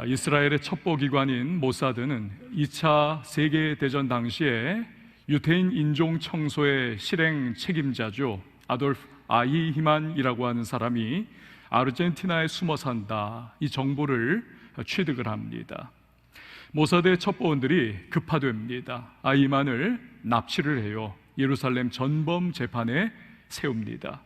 이스라엘의 첩보기관인 모사드는 2차 세계대전 당시에 유태인 인종 청소의 실행 책임자죠. 아돌프 아히히만이라고 하는 사람이 아르헨티나에 숨어 산다, 이 정보를 취득을 합니다. 모사드의 첩보원들이 급파됩니다. 아히만을 납치를 해요. 예루살렘 전범 재판에 세웁니다.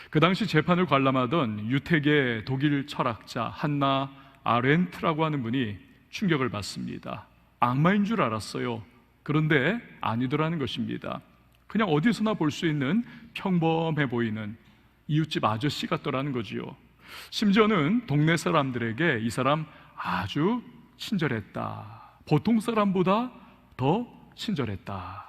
그 당시 재판을 관람하던 유태계 독일 철학자 한나 아렌트라고 하는 분이 충격을 받습니다. 악마인 줄 알았어요. 그런데 아니더라는 것입니다. 그냥 어디서나 볼 수 있는 평범해 보이는 이웃집 아저씨 같더라는 거지요. 심지어는 동네 사람들에게 이 사람 아주 친절했다, 보통 사람보다 더 친절했다.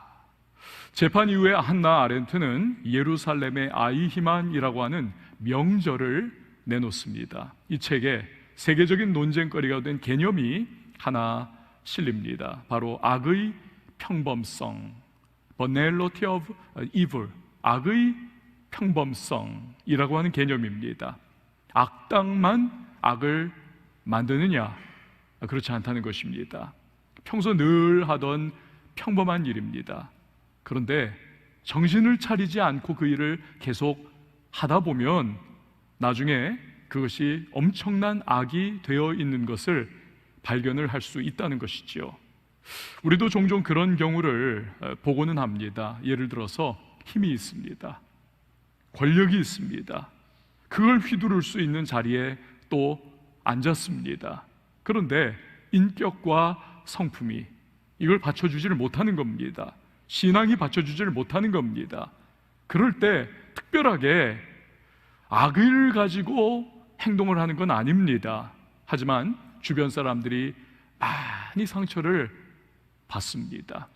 재판 이후에 한나 아렌트는 예루살렘의 아이히만이라고 하는 명절을 내놓습니다. 이 책에 세계적인 논쟁거리가 된 개념이 하나 실립니다. 바로 악의 평범성, Banality of Evil, 악의 평범성이라고 하는 개념입니다. 악당만 악을 만드느냐? 그렇지 않다는 것입니다. 평소 늘 하던 평범한 일입니다. 그런데 정신을 차리지 않고 그 일을 계속 하다 보면 나중에 그것이 엄청난 악이 되어 있는 것을 발견을 할 수 있다는 것이죠. 우리도 종종 그런 경우를 보고는 합니다. 예를 들어서 힘이 있습니다, 권력이 있습니다. 그걸 휘두를 수 있는 자리에 또 앉았습니다. 그런데 인격과 성품이 이걸 받쳐주지를 못하는 겁니다. 신앙이 받쳐주지를 못하는 겁니다. 그럴 때 특별하게 악을 가지고 행동을 하는 건 아닙니다. 하지만 주변 사람들이 많이 상처를 받습니다.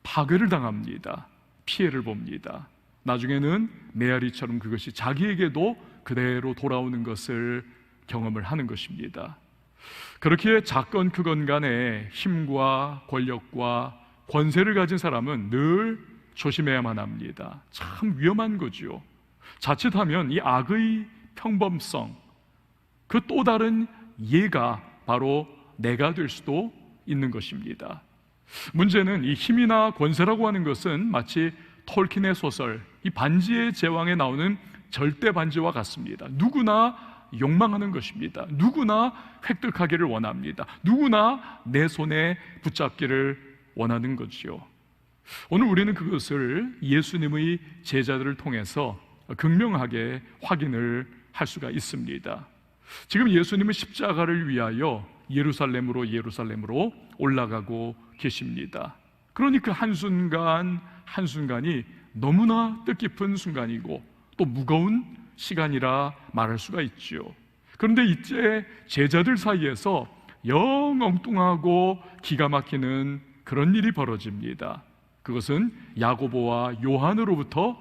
파괴를 당합니다. 피해를 봅니다. 나중에는 메아리처럼 그것이 자기에게도 그대로 돌아오는 것을 경험을 하는 것입니다. 그렇기에 작건 크건 간에 힘과 권력과 권세를 가진 사람은 늘 조심해야만 합니다. 참 위험한 거죠. 자칫하면 이 악의 평범성, 그 또 다른 예가 바로 내가 될 수도 있는 것입니다. 문제는 이 힘이나 권세라고 하는 것은 마치 톨킨의 소설 이 반지의 제왕에 나오는 절대 반지와 같습니다. 누구나 욕망하는 것입니다. 누구나 획득하기를 원합니다. 누구나 내 손에 붙잡기를 원하는 거지요. 오늘 우리는 그것을 예수님의 제자들을 통해서 극명하게 확인을 할 수가 있습니다. 지금 예수님은 십자가를 위하여 예루살렘으로 올라가고 계십니다. 그러니 그 한순간 한순간이 너무나 뜻깊은 순간이고 또 무거운 시간이라 말할 수가 있죠. 그런데 이제 제자들 사이에서 영 엉뚱하고 기가 막히는 그런 일이 벌어집니다. 그것은 야고보와 요한으로부터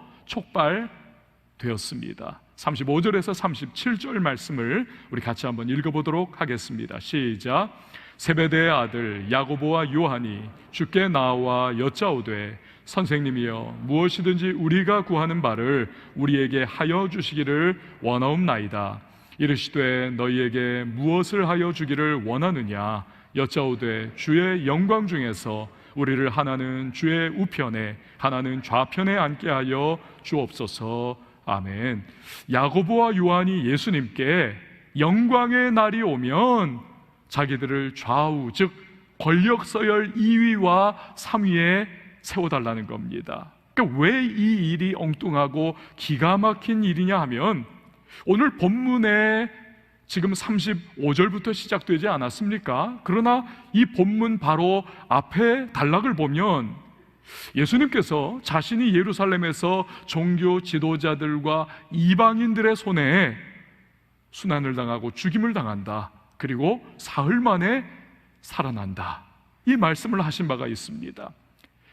촉발되었습니다. 35절에서 37절 말씀을 우리 같이 한번 읽어보도록 하겠습니다. 시작. 세베대의 아들 야고보와 요한이 주께 나와 여짜오되 선생님이여 무엇이든지 우리가 구하는 바를 우리에게 하여 주시기를 원하옵나이다. 이르시되 너희에게 무엇을 하여 주기를 원하느냐 여짜오되 주의 영광 중에서 우리를 하나는 주의 우편에 하나는 좌편에 앉게 하여 주옵소서. 아멘. 야고보와 요한이 예수님께 영광의 날이 오면 자기들을 좌우 즉 권력 서열 2위와 3위에 세워달라는 겁니다. 그러니까 왜 이 일이 엉뚱하고 기가 막힌 일이냐 하면 오늘 본문에 지금 35절부터 시작되지 않았습니까? 그러나 이 본문 바로 앞에 단락을 보면 예수님께서 자신이 예루살렘에서 종교 지도자들과 이방인들의 손에 순환을 당하고 죽임을 당한다. 그리고 사흘 만에 살아난다. 이 말씀을 하신 바가 있습니다.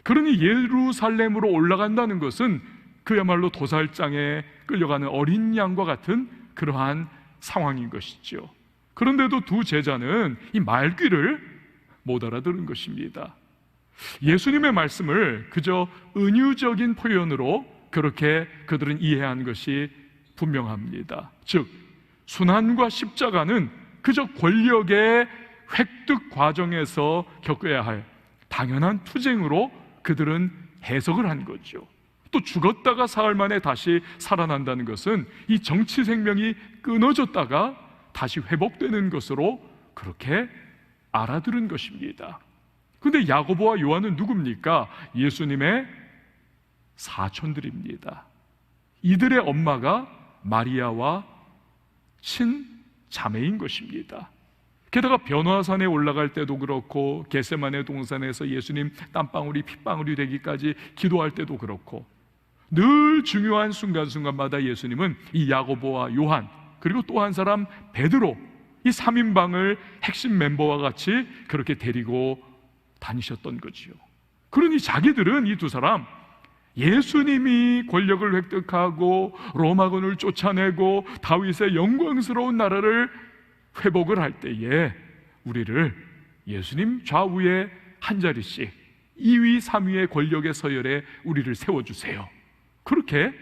그러니 예루살렘으로 올라간다는 것은 그야말로 도살장에 끌려가는 어린 양과 같은 그러한 상황인 것이죠. 그런데도 두 제자는 이 말귀를 못 알아들은 것입니다. 예수님의 말씀을 그저 은유적인 표현으로 그렇게 그들은 이해한 것이 분명합니다. 즉 순환과 십자가는 그저 권력의 획득 과정에서 겪어야 할 당연한 투쟁으로 그들은 해석을 한 거죠. 또 죽었다가 사흘 만에 다시 살아난다는 것은 이 정치 생명이 끊어졌다가 다시 회복되는 것으로 그렇게 알아들은 것입니다. 그런데 야고보와 요한은 누굽니까? 예수님의 사촌들입니다. 이들의 엄마가 마리아와 친자매인 것입니다. 게다가 변화산에 올라갈 때도 그렇고 겟세마네 동산에서 예수님 땀방울이 핏방울이 되기까지 기도할 때도 그렇고 늘 중요한 순간순간마다 예수님은 이 야고보와 요한 그리고 또 한 사람 베드로 이 3인방을 핵심 멤버와 같이 그렇게 데리고 다니셨던 거지요. 그러니 자기들은 이 두 사람 예수님이 권력을 획득하고 로마군을 쫓아내고 다윗의 영광스러운 나라를 회복을 할 때에 우리를 예수님 좌우에 한 자리씩 2위, 3위의 권력의 서열에 우리를 세워주세요. 그렇게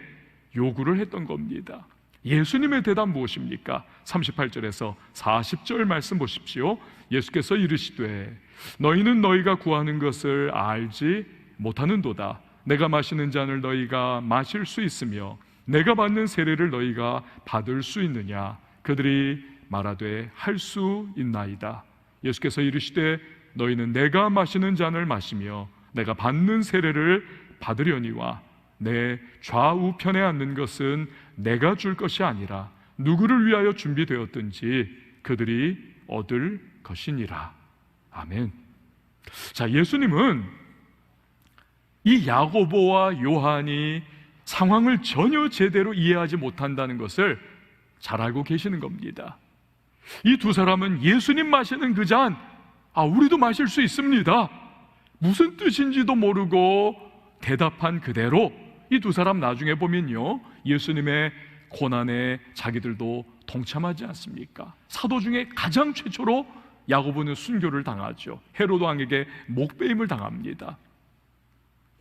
요구를 했던 겁니다. 예수님의 대답 무엇입니까? 38절에서 40절 말씀 보십시오. 예수께서 이르시되 너희는 너희가 구하는 것을 알지 못하는도다. 내가 마시는 잔을 너희가 마실 수 있으며 내가 받는 세례를 너희가 받을 수 있느냐? 그들이 말하되 할 수 있나이다. 예수께서 이르시되 너희는 내가 마시는 잔을 마시며 내가 받는 세례를 받으려니와 내 좌우편에 앉는 것은 내가 줄 것이 아니라 누구를 위하여 준비되었든지 그들이 얻을 것이니라. 아멘. 자, 예수님은 이 야고보와 요한이 상황을 전혀 제대로 이해하지 못한다는 것을 잘 알고 계시는 겁니다. 이 두 사람은 예수님 마시는 그 잔, 우리도 마실 수 있습니다. 무슨 뜻인지도 모르고 대답한 그대로 이 두 사람 나중에 보면요, 예수님의 고난에 자기들도 동참하지 않습니까? 사도 중에 가장 최초로 야고보는 순교를 당하죠. 헤로도 왕에게 목베임을 당합니다.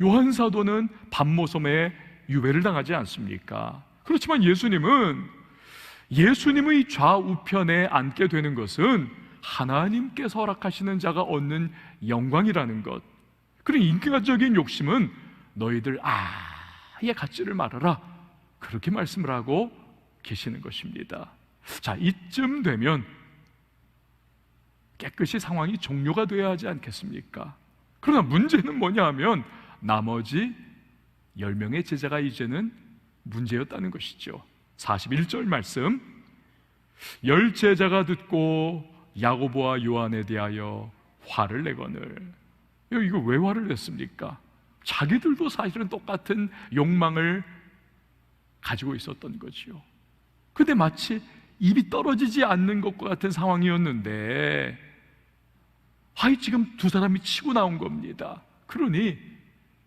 요한 사도는 밤모섬에 유배를 당하지 않습니까? 그렇지만 예수님의 좌우편에 앉게 되는 것은 하나님께서 허락하시는 자가 얻는 영광이라는 것. 그런 인간적인 욕심은 너희들 아예 갖지를 말아라, 그렇게 말씀을 하고 계시는 것입니다. 자, 이쯤 되면 깨끗이 상황이 종료가 되어야 하지 않겠습니까? 그러나 문제는 뭐냐 하면 나머지 10명의 제자가 이제는 문제였다는 것이죠. 41절 말씀, 10 제자가 듣고 야고보와 요한에 대하여 화를 내거늘. 이거 왜 화를 냈습니까? 자기들도 사실은 똑같은 욕망을 가지고 있었던 거지요. 근데 마치 입이 떨어지지 않는 것과 같은 상황이었는데 지금 두 사람이 치고 나온 겁니다. 그러니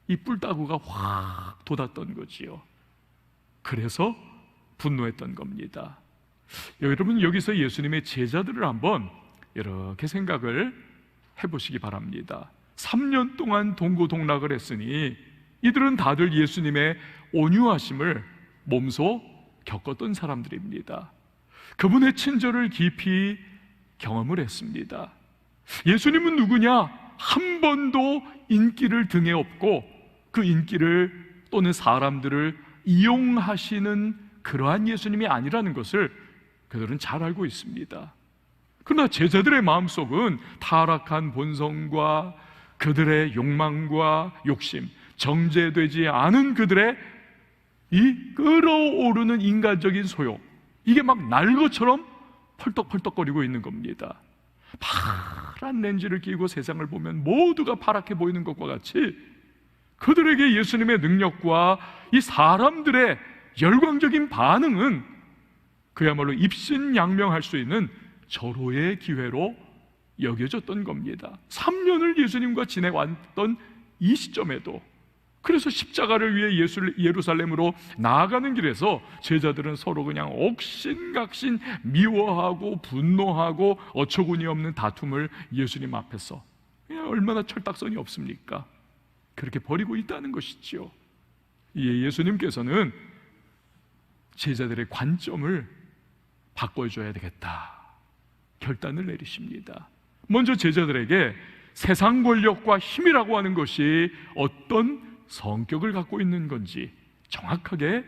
이 뿔따구가 확 돋았던 거지요. 그래서 분노했던 겁니다. 여러분, 여기서 예수님의 제자들을 한번 이렇게 생각을 해보시기 바랍니다. 3년 동안 동고동락을 했으니 이들은 다들 예수님의 온유하심을 몸소 겪었던 사람들입니다. 그분의 친절을 깊이 경험을 했습니다. 예수님은 누구냐? 한 번도 인기를 등에 업고 그 인기를 또는 사람들을 이용하시는 그러한 예수님이 아니라는 것을 그들은 잘 알고 있습니다. 그러나 제자들의 마음속은 타락한 본성과 그들의 욕망과 욕심, 정제되지 않은 그들의 이 끓어오르는 인간적인 소욕, 이게 막 날것처럼 펄떡펄떡거리고 있는 겁니다. 파란 렌즈를 끼고 세상을 보면 모두가 파랗게 보이는 것과 같이 그들에게 예수님의 능력과 이 사람들의 열광적인 반응은 그야말로 입신양명할 수 있는 절호의 기회로 여겨졌던 겁니다. 3년을 예수님과 지내왔던 이 시점에도, 그래서 십자가를 위해 예루살렘으로 나아가는 길에서 제자들은 서로 그냥 옥신각신 미워하고 분노하고 어처구니 없는 다툼을 예수님 앞에서 얼마나 철딱선이 없습니까? 그렇게 벌이고 있다는 것이지요. 예수님께서는 제자들의 관점을 바꿔줘야 되겠다, 결단을 내리십니다. 먼저 제자들에게 세상 권력과 힘이라고 하는 것이 어떤 성격을 갖고 있는 건지 정확하게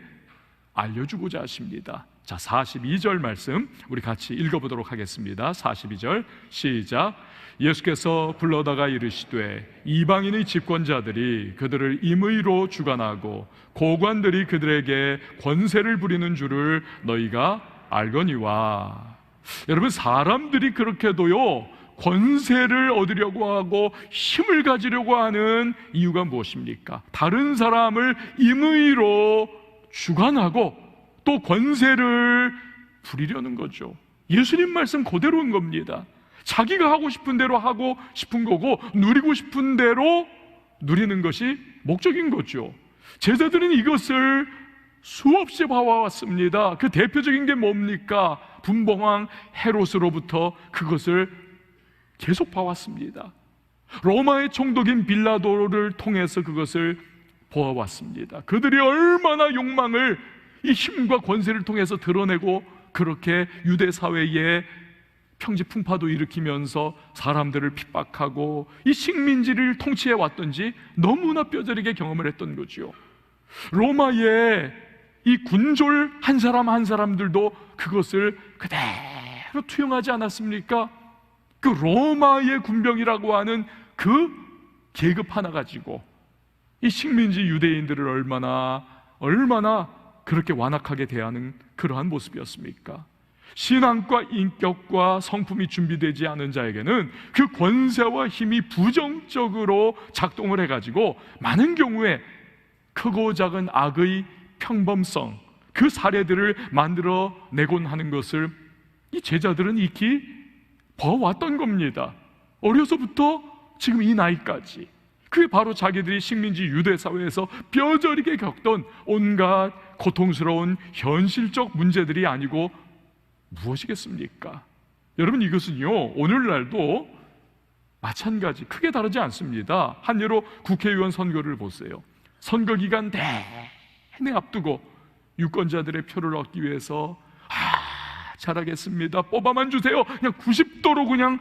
알려주고자 하십니다. 자, 42절 말씀 우리 같이 읽어보도록 하겠습니다. 42절 시작. 예수께서 불러다가 이르시되 이방인의 집권자들이 그들을 임의로 주관하고 고관들이 그들에게 권세를 부리는 줄을 너희가 알거니와. 여러분, 사람들이 그렇게도요 권세를 얻으려고 하고 힘을 가지려고 하는 이유가 무엇입니까? 다른 사람을 임의로 주관하고 또 권세를 부리려는 거죠. 예수님 말씀 그대로인 겁니다. 자기가 하고 싶은 대로 하고 싶은 거고 누리고 싶은 대로 누리는 것이 목적인 거죠. 제자들은 이것을 수없이 봐왔습니다. 그 대표적인 게 뭡니까? 분봉왕 헤롯으로부터 그것을 계속 봐왔습니다. 로마의 총독인 빌라도를 통해서 그것을 보아왔습니다. 그들이 얼마나 욕망을 이 힘과 권세를 통해서 드러내고 그렇게 유대 사회에 평지풍파도 일으키면서 사람들을 핍박하고 이 식민지를 통치해 왔던지 너무나 뼈저리게 경험을 했던 거죠. 로마의 이 군졸 한 사람 한 사람들도 그것을 그대로 투영하지 않았습니까? 그 로마의 군병이라고 하는 그 계급 하나 가지고 이 식민지 유대인들을 얼마나 그렇게 완악하게 대하는 그러한 모습이었습니까? 신앙과 인격과 성품이 준비되지 않은 자에게는 그 권세와 힘이 부정적으로 작동을 해가지고 많은 경우에 크고 작은 악의 평범성, 그 사례들을 만들어내곤 하는 것을 이 제자들은 익히 봐왔던 겁니다. 어려서부터 지금 이 나이까지. 그게 바로 자기들이 식민지 유대 사회에서 뼈저리게 겪던 온갖 고통스러운 현실적 문제들이 아니고 무엇이겠습니까? 여러분, 이것은요 오늘날도 마찬가지 크게 다르지 않습니다. 한 예로 국회의원 선거를 보세요. 선거 기간 내내 앞두고 유권자들의 표를 얻기 위해서 잘하겠습니다, 뽑아만 주세요, 그냥 90도로 그냥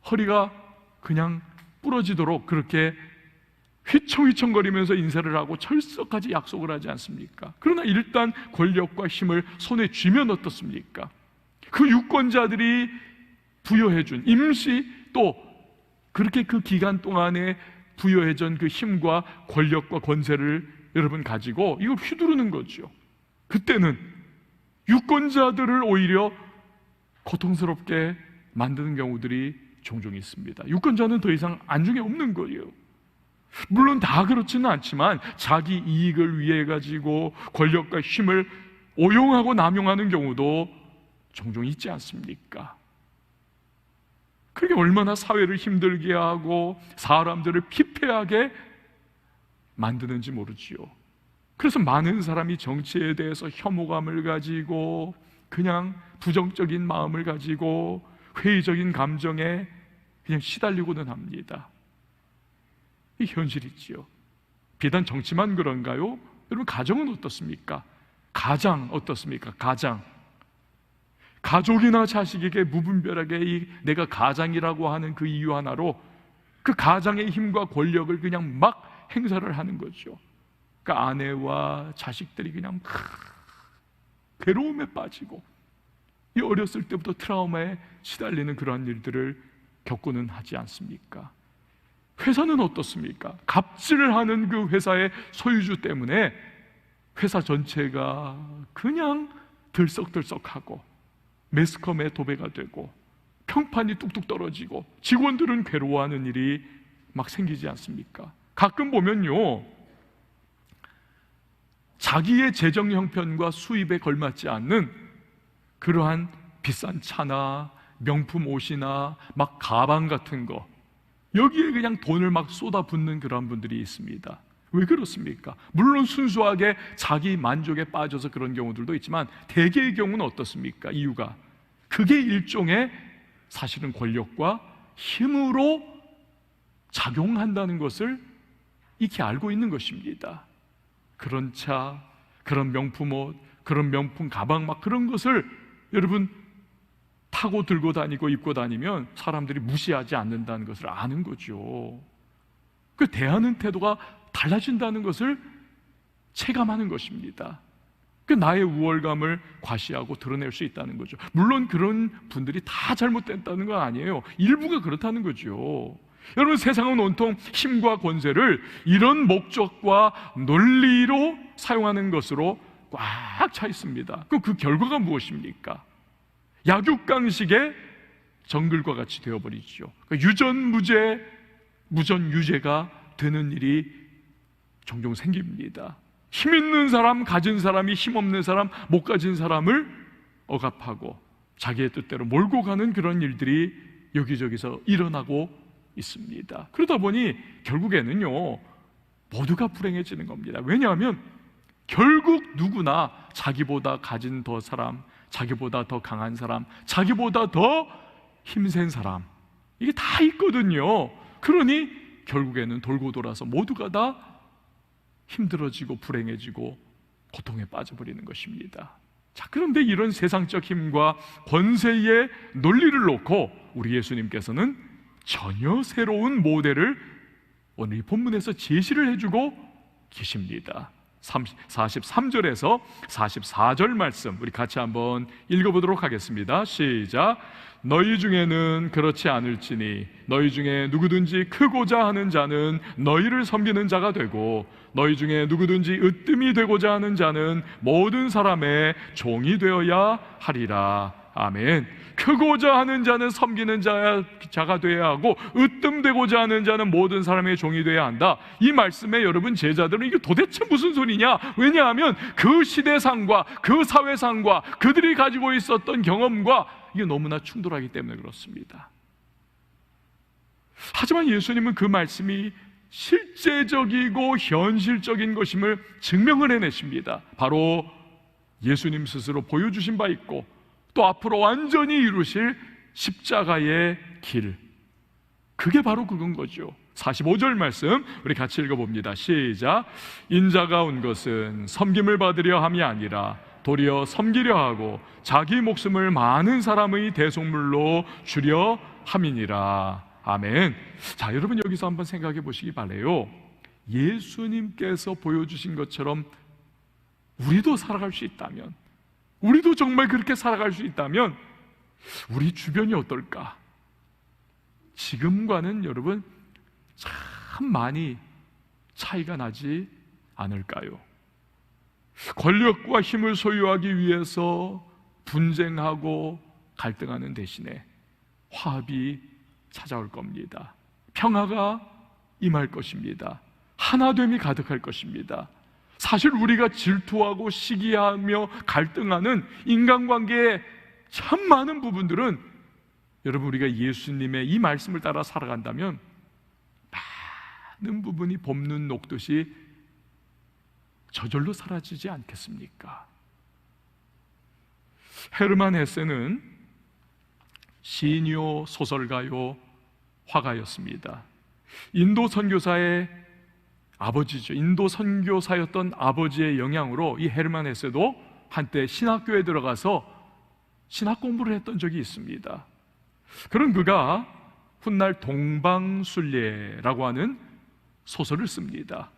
허리가 그냥 부러지도록 그렇게 휘청휘청거리면서 인사를 하고 철석까지 약속을 하지 않습니까? 그러나 일단 권력과 힘을 손에 쥐면 어떻습니까? 그 유권자들이 부여해준 임시 또 그렇게 그 기간 동안에 부여해준 그 힘과 권력과 권세를 여러분 가지고 이걸 휘두르는 거죠. 그때는 유권자들을 오히려 고통스럽게 만드는 경우들이 종종 있습니다. 유권자는 더 이상 안중에 없는 거예요. 물론 다 그렇지는 않지만 자기 이익을 위해 가지고 권력과 힘을 오용하고 남용하는 경우도 종종 있지 않습니까? 그게 얼마나 사회를 힘들게 하고 사람들을 피폐하게 만드는지 모르지요. 그래서 많은 사람이 정치에 대해서 혐오감을 가지고 그냥 부정적인 마음을 가지고 회의적인 감정에 그냥 시달리고는 합니다. 이 현실이지요. 비단 정치만 그런가요? 여러분, 가정은 어떻습니까? 가장 어떻습니까? 가족이나 자식에게 무분별하게 내가 가장이라고 하는 그 이유 하나로 그 가장의 힘과 권력을 그냥 막 행사를 하는 거죠. 그러니까 아내와 자식들이 그냥 괴로움에 빠지고 이 어렸을 때부터 트라우마에 시달리는 그러한 일들을 겪고는 하지 않습니까? 회사는 어떻습니까? 갑질을 하는 그 회사의 소유주 때문에 회사 전체가 그냥 들썩들썩하고 매스컴에 도배가 되고 평판이 뚝뚝 떨어지고 직원들은 괴로워하는 일이 막 생기지 않습니까? 가끔 보면요, 자기의 재정 형편과 수입에 걸맞지 않는 그러한 비싼 차나 명품 옷이나 막 가방 같은 거, 여기에 그냥 돈을 막 쏟아붓는 그런 분들이 있습니다. 왜 그렇습니까? 물론 순수하게 자기 만족에 빠져서 그런 경우들도 있지만 대개의 경우는 어떻습니까? 이유가 그게 일종의 사실은 권력과 힘으로 작용한다는 것을 익히 알고 있는 것입니다. 그런 차, 그런 명품 옷, 그런 명품 가방 막 그런 것을 여러분 타고 들고 다니고 입고 다니면 사람들이 무시하지 않는다는 것을 아는 거죠. 그 대하는 태도가 달라진다는 것을 체감하는 것입니다. 그 나의 우월감을 과시하고 드러낼 수 있다는 거죠. 물론 그런 분들이 다 잘못됐다는 건 아니에요. 일부가 그렇다는 거죠. 여러분, 세상은 온통 힘과 권세를 이런 목적과 논리로 사용하는 것으로 꽉 차 있습니다. 그 결과가 무엇입니까? 약육강식의 정글과 같이 되어버리죠. 유전무죄, 무전유죄가 되는 일이 종종 생깁니다. 힘 있는 사람, 가진 사람이 힘없는 사람, 못 가진 사람을 억압하고 자기의 뜻대로 몰고 가는 그런 일들이 여기저기서 일어나고 있습니다. 그러다 보니 결국에는요, 모두가 불행해지는 겁니다. 왜냐하면 결국 누구나 자기보다 가진 더 사람, 자기보다 더 강한 사람, 자기보다 더 힘센 사람, 이게 다 있거든요. 그러니 결국에는 돌고 돌아서 모두가 다 힘들어지고 불행해지고 고통에 빠져버리는 것입니다. 자, 그런데 이런 세상적 힘과 권세의 논리를 놓고 우리 예수님께서는 전혀 새로운 모델을 오늘 이 본문에서 제시를 해주고 계십니다. 43절에서 44절 말씀 우리 같이 한번 읽어보도록 하겠습니다. 시작. 너희 중에는 그렇지 않을지니 너희 중에 누구든지 크고자 하는 자는 너희를 섬기는 자가 되고 너희 중에 누구든지 으뜸이 되고자 하는 자는 모든 사람의 종이 되어야 하리라. 아멘. 크고자 하는 자는 섬기는 자가 되어야 하고 으뜸되고자 하는 자는 모든 사람의 종이 되어야 한다. 이 말씀에 여러분 제자들은 이게 도대체 무슨 소리냐? 왜냐하면 그 시대상과 그 사회상과 그들이 가지고 있었던 경험과 이게 너무나 충돌하기 때문에 그렇습니다. 하지만 예수님은 그 말씀이 실제적이고 현실적인 것임을 증명을 해내십니다. 바로 예수님 스스로 보여주신 바 있고 또 앞으로 완전히 이루실 십자가의 길, 그게 바로 그건 거죠. 45절 말씀 우리 같이 읽어봅니다. 시작. 인자가 온 것은 섬김을 받으려 함이 아니라 도리어 섬기려 하고 자기 목숨을 많은 사람의 대속물로 주려 함이니라. 아멘. 자, 여러분 여기서 한번 생각해 보시기 바라요. 예수님께서 보여주신 것처럼 우리도 살아갈 수 있다면, 우리도 정말 그렇게 살아갈 수 있다면 우리 주변이 어떨까? 지금과는 여러분 참 많이 차이가 나지 않을까요? 권력과 힘을 소유하기 위해서 분쟁하고 갈등하는 대신에 화합이 찾아올 겁니다. 평화가 임할 것입니다. 하나됨이 가득할 것입니다. 사실 우리가 질투하고 시기하며 갈등하는 인간관계의 참 많은 부분들은 여러분 우리가 예수님의 이 말씀을 따라 살아간다면 많은 부분이 봄눈 녹듯이 저절로 사라지지 않겠습니까? 헤르만 헤세는 시인이요 소설가요 화가였습니다. 인도 선교사의 아버지죠. 인도 선교사였던 아버지의 영향으로 이 헤르만 헤세도 한때 신학교에 들어가서 신학 공부를 했던 적이 있습니다. 그런 그가 훗날 동방순례라고 하는 소설을 씁니다.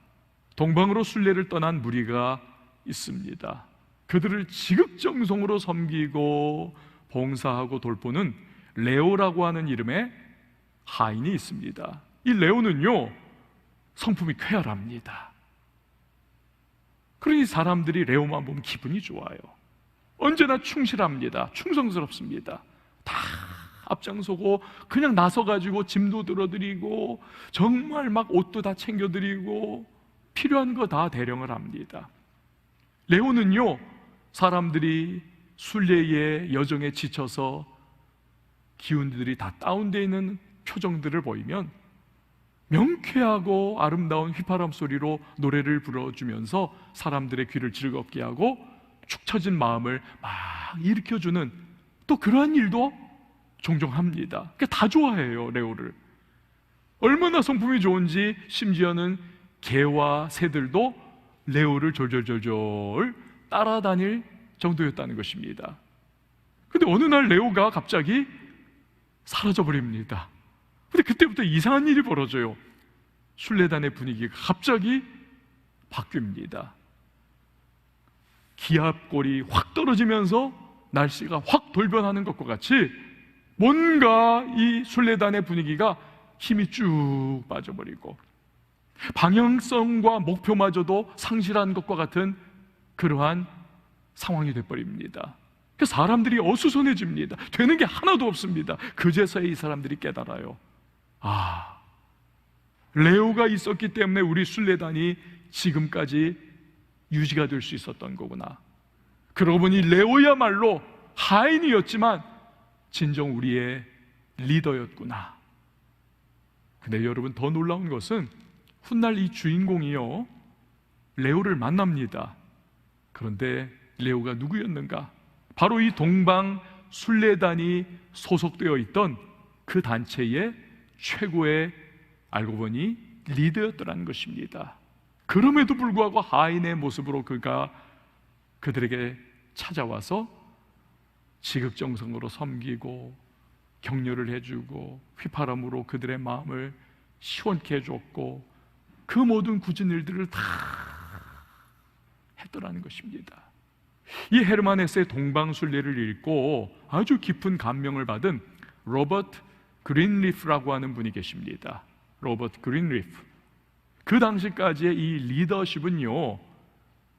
동방으로 순례를 떠난 무리가 있습니다. 그들을 지극정성으로 섬기고 봉사하고 돌보는 레오라고 하는 이름의 하인이 있습니다. 이 레오는요 성품이 쾌활합니다. 그러니 사람들이 레오만 보면 기분이 좋아요. 언제나 충실합니다. 충성스럽습니다. 다 앞장서고 그냥 나서가지고 짐도 들어드리고 정말 막 옷도 다 챙겨드리고 필요한 거 다 대령을 합니다. 레오는요 사람들이 순례의 여정에 지쳐서 기운들이 다 다운되어 있는 표정들을 보이면 명쾌하고 아름다운 휘파람 소리로 노래를 불러주면서 사람들의 귀를 즐겁게 하고 축 처진 마음을 막 일으켜주는 또 그러한 일도 종종 합니다. 그러니까 다 좋아해요. 레오를 얼마나 성품이 좋은지 심지어는 개와 새들도 레오를 졸졸졸졸 따라다닐 정도였다는 것입니다. 근데 어느 날 레오가 갑자기 사라져 버립니다. 근데 그때부터 이상한 일이 벌어져요. 순례단의 분위기가 갑자기 바뀝니다. 기압골이 확 떨어지면서 날씨가 확 돌변하는 것과 같이 뭔가 이 순례단의 분위기가 힘이 쭉 빠져버리고 방향성과 목표마저도 상실한 것과 같은 그러한 상황이 돼버립니다. 사람들이 어수선해집니다. 되는 게 하나도 없습니다. 그제서야 이 사람들이 깨달아요. 아, 레오가 있었기 때문에 우리 순례단이 지금까지 유지가 될 수 있었던 거구나. 그러고 보니 레오야말로 하인이었지만 진정 우리의 리더였구나. 근데 여러분, 더 놀라운 것은 훗날 이 주인공이요, 레오를 만납니다. 그런데 레오가 누구였는가? 바로 이 동방 순례단이 소속되어 있던 그 단체의 최고의, 알고 보니 리더였더라는 것입니다. 그럼에도 불구하고 하인의 모습으로 그가 그들에게 찾아와서 지극정성으로 섬기고 격려를 해주고 휘파람으로 그들의 마음을 시원케 해줬고 그 모든 굳은 일들을 다 했더라는 것입니다. 이 헤르만 헤세의 동방순례를 읽고 아주 깊은 감명을 받은 로버트 그린리프라고 하는 분이 계십니다. 로버트 그린리프. 그 당시까지의 이 리더십은요,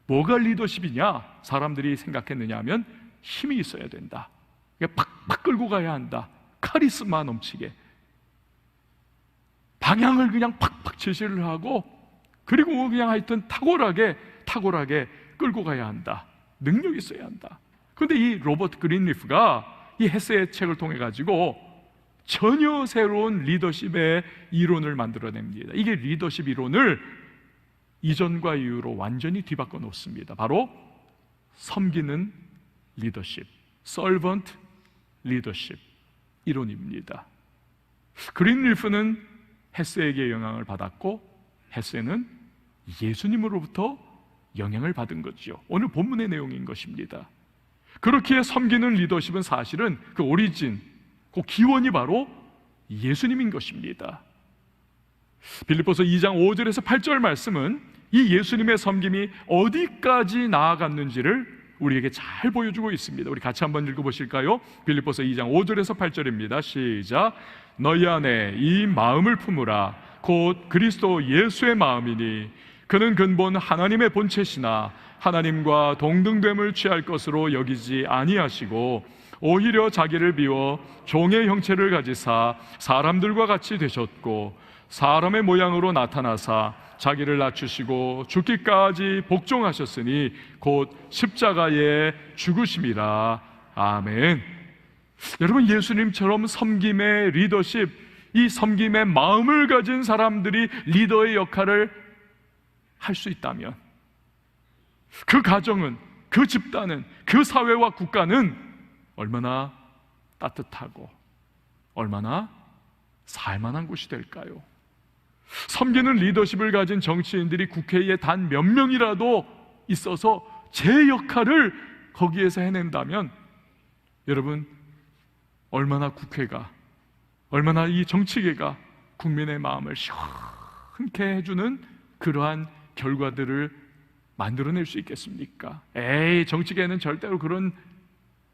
뭐가 리더십이냐? 사람들이 생각했느냐 하면 힘이 있어야 된다. 팍팍 끌고 가야 한다. 카리스마 넘치게 방향을 그냥 팍팍 제시를 하고, 그리고 그냥 하여튼 탁월하게 끌고 가야 한다. 능력이 있어야 한다. 그런데 이 로버트 그린리프가 이 헤세의 책을 통해 가지고 전혀 새로운 리더십의 이론을 만들어냅니다. 이게 리더십 이론을 이전과 이후로 완전히 뒤바꿔 놓습니다. 바로 섬기는 리더십, servant 리더십 이론입니다. 그린리프는 헤세에게 영향을 받았고 헤세는 예수님으로부터 영향을 받은 거죠. 오늘 본문의 내용인 것입니다. 그렇게 섬기는 리더십은 사실은 그 오리진, 그 기원이 바로 예수님인 것입니다. 빌립보서 2장 5절에서 8절 말씀은 이 예수님의 섬김이 어디까지 나아갔는지를 우리에게 잘 보여주고 있습니다. 우리 같이 한번 읽어보실까요? 빌립보서 2장 5절에서 8절입니다. 시작. 너희 안에 이 마음을 품으라. 곧 그리스도 예수의 마음이니 그는 근본 하나님의 본체시나 하나님과 동등됨을 취할 것으로 여기지 아니하시고 오히려 자기를 비워 종의 형체를 가지사 사람들과 같이 되셨고 사람의 모양으로 나타나사 자기를 낮추시고 죽기까지 복종하셨으니 곧 십자가에 죽으심이라. 아멘. 여러분, 예수님처럼 섬김의 리더십, 이 섬김의 마음을 가진 사람들이 리더의 역할을 할 수 있다면 그 가정은, 그 집단은, 그 사회와 국가는 얼마나 따뜻하고 얼마나 살만한 곳이 될까요? 섬기는 리더십을 가진 정치인들이 국회에 단 몇 명이라도 있어서 제 역할을 거기에서 해낸다면 여러분, 얼마나 국회가, 얼마나 이 정치계가 국민의 마음을 시원케 해주는 그러한 결과들을 만들어낼 수 있겠습니까? 에이, 정치계는 절대로 그런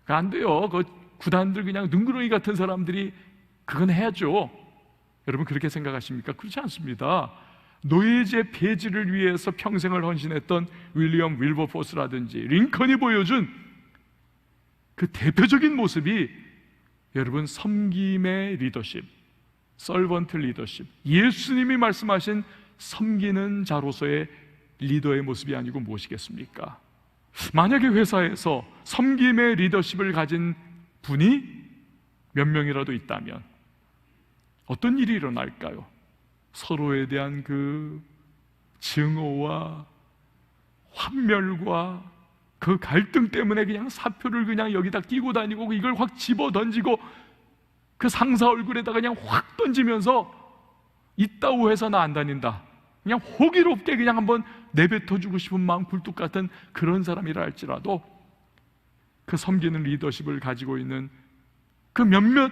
안 돼요. 그 구단들 그냥 능구렁이 같은 사람들이 그건 해야죠. 여러분, 그렇게 생각하십니까? 그렇지 않습니다. 노예제 폐지를 위해서 평생을 헌신했던 윌리엄 윌버포스라든지 링컨이 보여준 그 대표적인 모습이 여러분, 섬김의 리더십, 서번트 리더십, 예수님이 말씀하신 섬기는 자로서의 리더의 모습이 아니고 무엇이겠습니까? 만약에 회사에서 섬김의 리더십을 가진 분이 몇 명이라도 있다면 어떤 일이 일어날까요? 서로에 대한 그 증오와 환멸과 그 갈등 때문에 그냥 사표를 그냥 여기다 끼고 다니고 이걸 확 집어 던지고 그 상사 얼굴에다가 그냥 확 던지면서 이따오 회사 나 안 다닌다, 그냥 호기롭게 그냥 한번 내뱉어주고 싶은 마음 굴뚝 같은 그런 사람이라 할지라도 그 섬기는 리더십을 가지고 있는 그 몇몇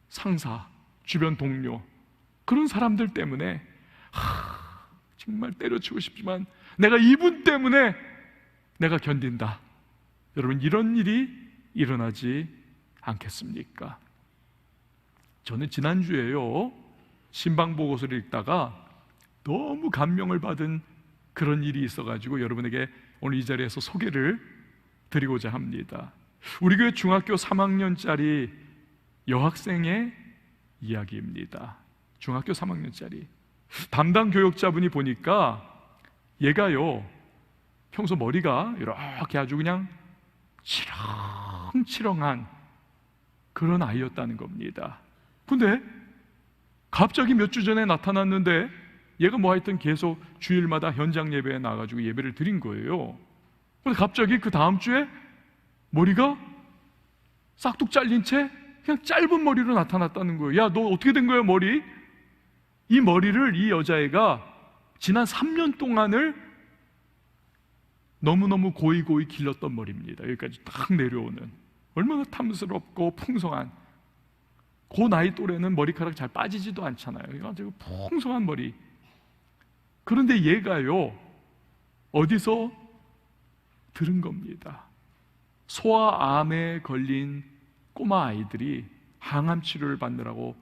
상사, 주변 동료, 그런 사람들 때문에 정말 때려치고 싶지만 내가 이분 때문에 내가 견딘다. 여러분, 이런 일이 일어나지 않겠습니까? 저는 지난주에요, 신방보고서를 읽다가 너무 감명을 받은 그런 일이 있어가지고 여러분에게 오늘 이 자리에서 소개를 드리고자 합니다. 우리 교회 중학교 3학년짜리 여학생의 이야기입니다. 중학교 3학년짜리 담당 교육자분이 보니까 얘가요, 평소 머리가 이렇게 아주 그냥 치렁치렁한 그런 아이였다는 겁니다. 근데 갑자기 몇 주 전에 나타났는데 얘가 뭐 하여튼 계속 주일마다 현장 예배에 나가지고 예배를 드린 거예요. 근데 갑자기 그 다음 주에 머리가 싹둑 잘린 채 그냥 짧은 머리로 나타났다는 거예요. 야, 너 어떻게 된 거야, 머리? 이 머리를 이 여자애가 지난 3년 동안을 너무너무 고이고이 길렀던 머리입니다. 여기까지 딱 내려오는, 얼마나 탐스럽고 풍성한, 그 나이 또래는 머리카락 잘 빠지지도 않잖아요. 아주 풍성한 머리. 그런데 얘가요, 어디서 들은 겁니다. 소아암에 걸린 꼬마 아이들이 항암 치료를 받느라고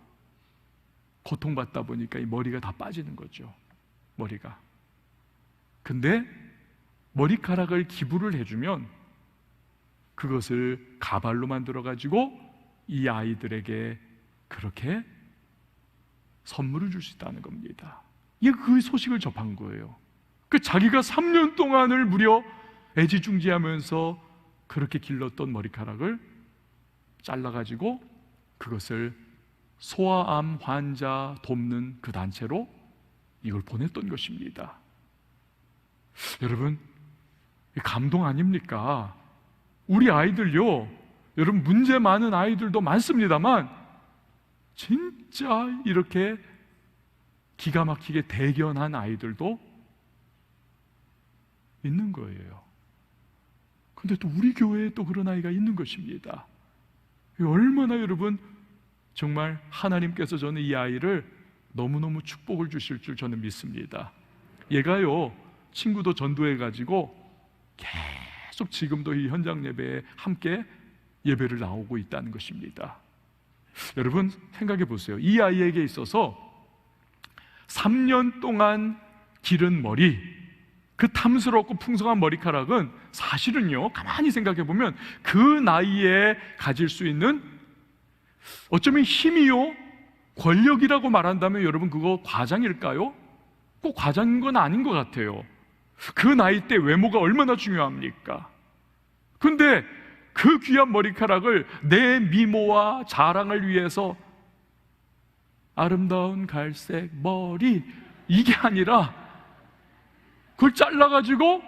고통받다 보니까 이 머리가 다 빠지는 거죠. 머리가. 근데 머리카락을 기부를 해주면 그것을 가발로 만들어가지고 이 아이들에게 그렇게 선물을 줄 수 있다는 겁니다. 이게 그 소식을 접한 거예요. 그 자기가 3년 동안을 무려 애지중지하면서 그렇게 길렀던 머리카락을 잘라가지고 그것을 소아암 환자 돕는 그 단체로 이걸 보냈던 것입니다. 여러분, 감동 아닙니까? 우리 아이들요, 여러분, 문제 많은 아이들도 많습니다만 진짜 이렇게 기가 막히게 대견한 아이들도 있는 거예요. 근데 또 우리 교회에 또 그런 아이가 있는 것입니다. 얼마나 여러분, 정말 하나님께서 저는 이 아이를 너무너무 축복을 주실 줄 저는 믿습니다. 얘가요, 친구도 전도해가지고 계속 지금도 이 현장 예배에 함께 예배를 나오고 있다는 것입니다. 여러분, 생각해 보세요. 이 아이에게 있어서 3년 동안 기른 머리, 그 탐스럽고 풍성한 머리카락은 사실은요, 가만히 생각해 보면 그 나이에 가질 수 있는 어쩌면 힘이요, 권력이라고 말한다면 여러분, 그거 과장일까요? 꼭 과장인 건 아닌 것 같아요. 그 나이 때 외모가 얼마나 중요합니까? 근데 그 귀한 머리카락을 내 미모와 자랑을 위해서 아름다운 갈색 머리, 이게 아니라 그걸 잘라가지고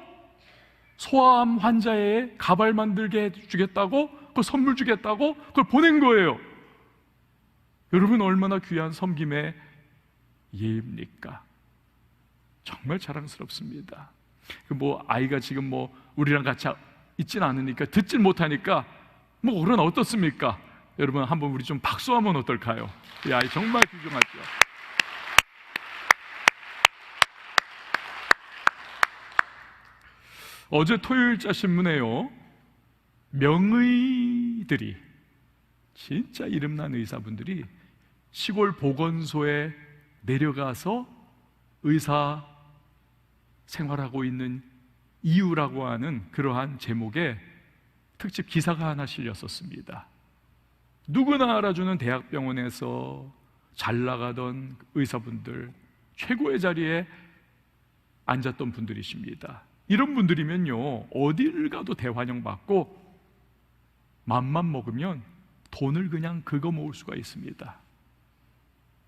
소아암 환자의 가발 만들게 해주겠다고, 그걸 선물 주겠다고 그걸 보낸 거예요. 여러분, 얼마나 귀한 섬김의 예입니까? 정말 자랑스럽습니다. 아이가 지금 우리랑 같이 있진 않으니까, 듣진 못하니까 그러나 어떻습니까? 여러분, 한번 우리 좀 박수하면 어떨까요? 이 아이 정말 훌륭하죠. 어제 토요일자 신문에요, 명의들이, 진짜 이름난 의사분들이 시골 보건소에 내려가서 의사 생활하고 있는 이유라고 하는 그러한 제목의 특집 기사가 하나 실렸었습니다. 누구나 알아주는 대학병원에서 잘 나가던 의사분들, 최고의 자리에 앉았던 분들이십니다. 이런 분들이면요, 어딜 가도 대환영받고 맘만 먹으면 돈을 그냥 긁어 모을 수가 있습니다.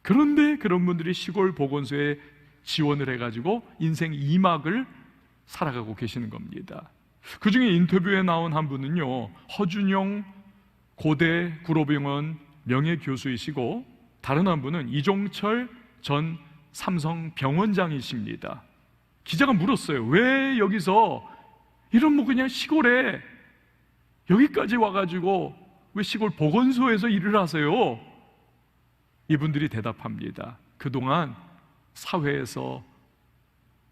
그런데 그런 분들이 시골 보건소에 지원을 해가지고 인생 2막을 살아가고 계시는 겁니다. 그 중에 인터뷰에 나온 한 분은요, 허준용 고대 구로병원 명예교수이시고, 다른 한 분은 이종철 전 삼성병원장이십니다. 기자가 물었어요. 왜 여기서 이런 그냥 시골에 여기까지 와가지고 왜 시골 보건소에서 일을 하세요? 이분들이 대답합니다. 그동안 사회에서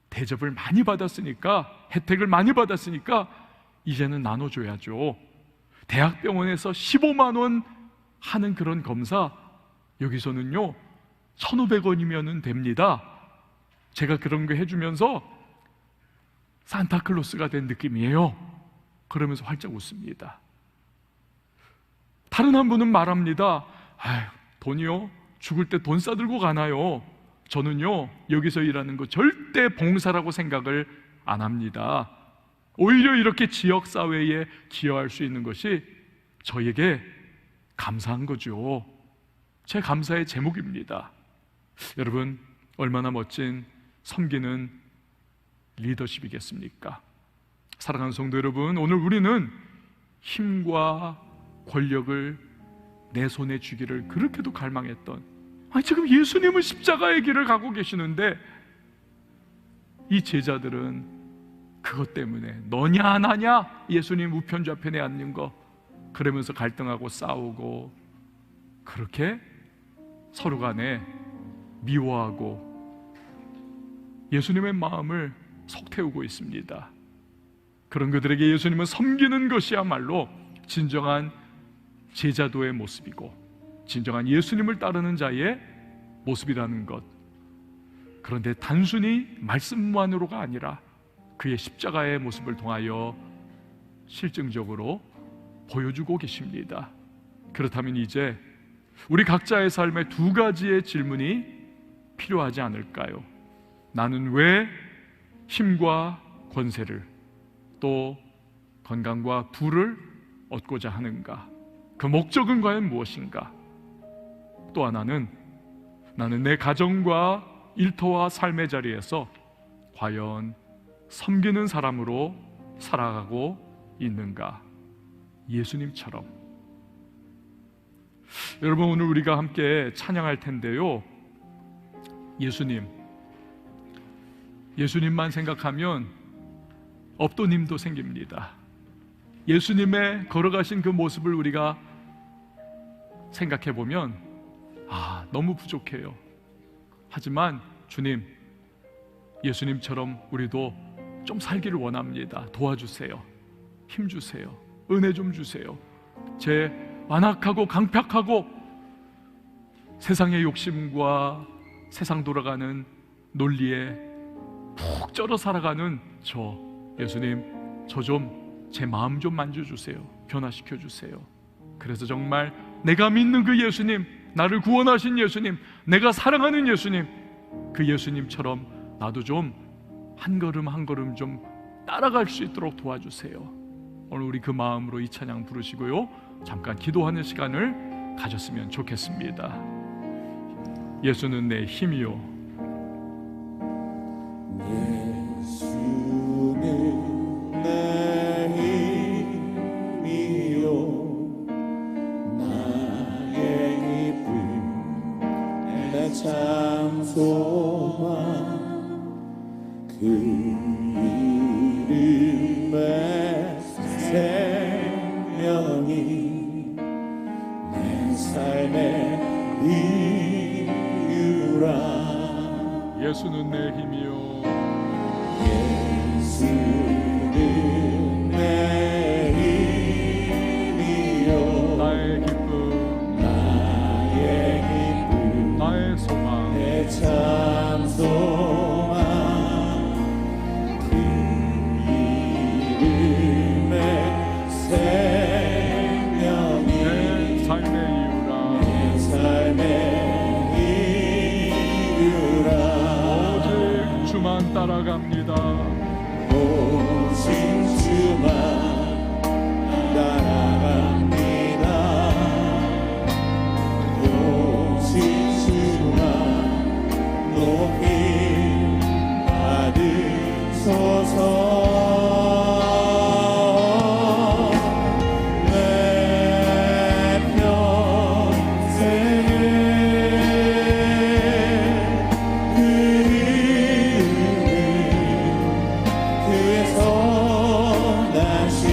대접을 많이 받았으니까, 혜택을 많이 받았으니까 이제는 나눠줘야죠. 대학병원에서 15만 원 하는 그런 검사, 여기서는요 1,500원이면 됩니다. 제가 그런 거 해주면서 산타클로스가 된 느낌이에요. 그러면서 활짝 웃습니다. 다른 한 분은 말합니다. 아휴, 돈이요? 죽을 때 돈 싸들고 가나요? 저는요 여기서 일하는 거 절대 봉사라고 생각을 안 합니다. 오히려 이렇게 지역사회에 기여할 수 있는 것이 저에게 감사한 거죠. 제 감사의 제목입니다. 여러분, 얼마나 멋진 섬기는 리더십이겠습니까? 사랑하는 성도 여러분, 오늘 우리는 힘과 권력을 내 손에 쥐기를 그렇게도 갈망했던, 지금 예수님은 십자가의 길을 가고 계시는데 이 제자들은 그것 때문에 너냐 나냐, 예수님 우편 좌편에 앉는 거, 그러면서 갈등하고 싸우고 그렇게 서로 간에 미워하고 예수님의 마음을 속태우고 있습니다. 그런 그들에게 예수님은 섬기는 것이야말로 진정한 제자도의 모습이고 진정한 예수님을 따르는 자의 모습이라는 것. 그런데 단순히 말씀만으로가 아니라 그의 십자가의 모습을 통하여 실증적으로 보여주고 계십니다. 그렇다면 이제 우리 각자의 삶에 두 가지의 질문이 필요하지 않을까요? 나는 왜 힘과 권세를, 또 건강과 부를 얻고자 하는가? 그 목적은 과연 무엇인가? 또 하나는 나는 내 가정과 일터와 삶의 자리에서 과연 섬기는 사람으로 살아가고 있는가? 예수님처럼. 여러분, 오늘 우리가 함께 찬양할 텐데요, 예수님만 생각하면 업도님도 생깁니다. 예수님의 걸어가신 그 모습을 우리가 생각해 보면 너무 부족해요. 하지만 주님, 예수님처럼 우리도 좀 살기를 원합니다. 도와주세요. 힘주세요. 은혜 좀 주세요. 제 완악하고 강팍하고 세상의 욕심과 세상 돌아가는 논리에 푹 쩔어 살아가는 예수님, 저 좀 제 마음 좀 만져주세요. 변화시켜 주세요. 그래서 정말 내가 믿는 그 예수님, 나를 구원하신 예수님, 내가 사랑하는 예수님, 그 예수님처럼 나도 좀 한 걸음 한 걸음 좀 따라갈 수 있도록 도와주세요. 오늘 우리 그 마음으로 이 찬양 부르시고요, 잠깐 기도하는 시간을 가졌으면 좋겠습니다. 예수는 내 힘이요, 예수는 내 힘이요, 나의 기쁨, 내 참 소망, 그 이름의 생명이 내 삶의 이유라. 예수는 내 힘이요, 예수는 내 힘이요, 나의 기쁨, 나의 소망, 내 참 소망, 그 이름의 생명이 내 삶의 이유라. 내 삶의 이유라. 오직 주만 따라갑니다. 오직 주만 따라갑니다. 오직 주만 높이 받으소서. 내 평생을 그 이름을 그의 선하신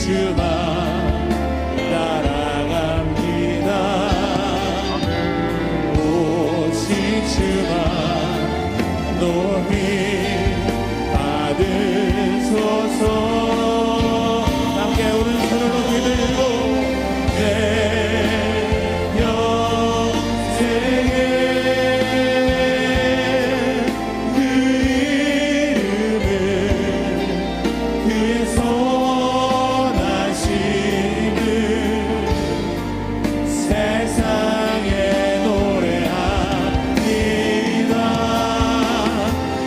주만 따라갑니다. 오직 주만 높이 받으소서. 함께 오른손을 높이 들고 내 영생에 그 이름을 그의 선하심을 세상에 노래합니다.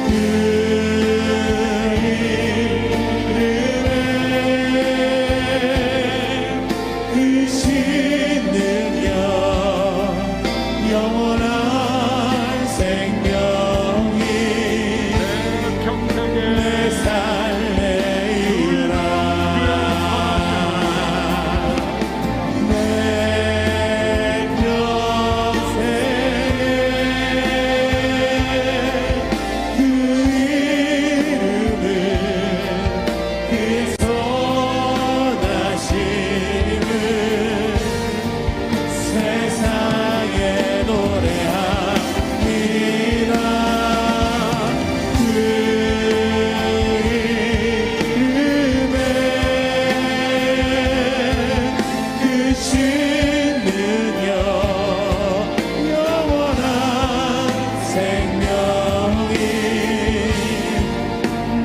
그 이름에 그 신능력 영원한 생명이 평생에 내 삶의 이유라. 내 평생에 그 이름을 그의 선하심을 세상에 노래합니다. 그 이름에 그 신능력 영원한 생명이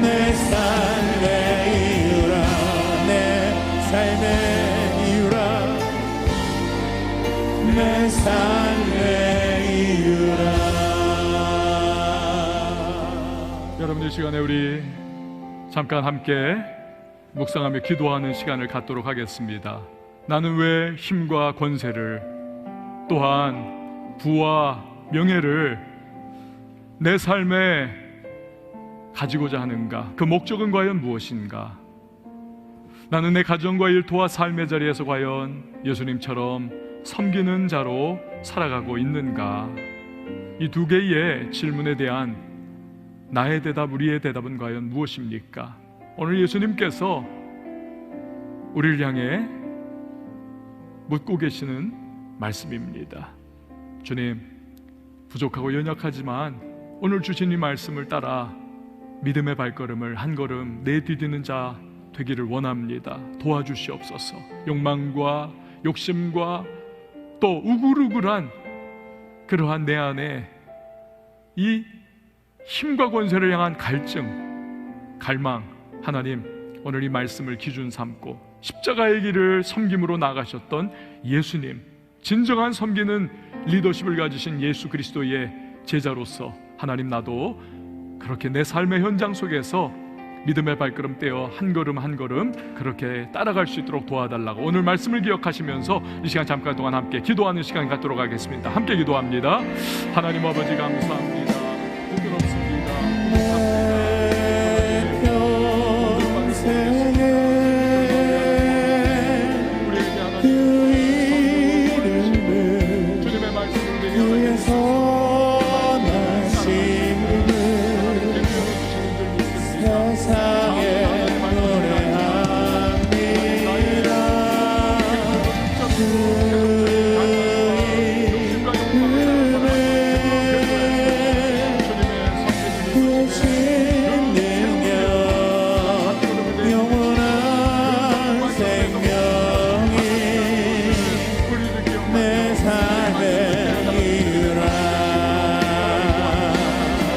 내 삶의 이유라. 내 삶의 이유라. 내 삶의 이유라. 여러분, 이 시간에 우리 잠깐 함께 묵상하며 기도하는 시간을 갖도록 하겠습니다. 나는 왜 힘과 권세를, 또한 부와 명예를 내 삶에 가지고자 하는가? 그 목적은 과연 무엇인가? 나는 내 가정과 일터와 삶의 자리에서 과연 예수님처럼 섬기는 자로 살아가고 있는가? 이 두 개의 질문에 대한 나의 대답, 우리의 대답은 과연 무엇입니까? 오늘 예수님께서 우리를 향해 묻고 계시는 말씀입니다. 주님, 부족하고 연약하지만 오늘 주신 이 말씀을 따라 믿음의 발걸음을 한 걸음 내디디는 자 되기를 원합니다. 도와주시옵소서. 욕망과 욕심과 또 우글우글한 그러한 내 안에 이 힘과 권세를 향한 갈증, 갈망, 하나님 오늘 이 말씀을 기준 삼고 십자가의 길을 섬김으로 나가셨던 예수님, 진정한 섬기는 리더십을 가지신 예수 그리스도의 제자로서 하나님, 나도 그렇게 내 삶의 현장 속에서 믿음의 발걸음 떼어 한 걸음 한 걸음 그렇게 따라갈 수 있도록 도와달라고 오늘 말씀을 기억하시면서 이 시간 잠깐 동안 함께 기도하는 시간 갖도록 하겠습니다. 함께 기도합니다. 하나님 아버지, 감사합니다. 부끄럽습니다. 우리에게 하나님 그 이름을 주님의 말씀을 그의 선하심을 세상에 노래합니다. 그 이름에 그 신능력 영원한 생명이 내 삶의 이유라.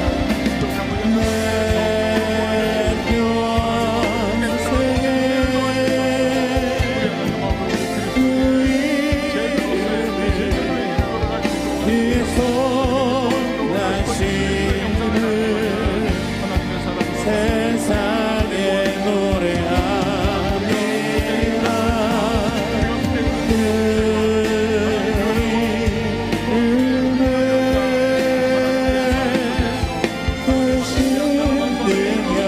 내 평생에 그 이름을 그의 선하심을 세상에 노래합니다. 그 이름에 그 신능력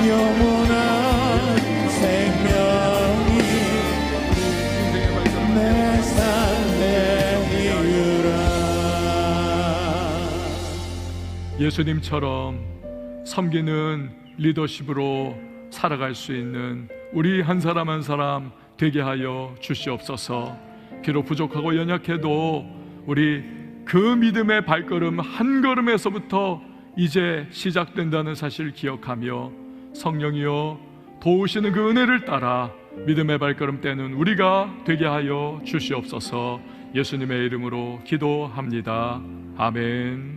영원한 생명이 내 삶의 이유라. 예수님처럼 섬기는 리더십으로 살아갈 수 있는 우리 한 사람 한 사람 되게 하여 주시옵소서. 비록 부족하고 연약해도 우리 그 믿음의 발걸음 한 걸음에서부터 이제 시작된다는 사실을 기억하며 성령이여 도우시는 그 은혜를 따라 믿음의 발걸음 떼는 우리가 되게 하여 주시옵소서. 예수님의 이름으로 기도합니다. 아멘.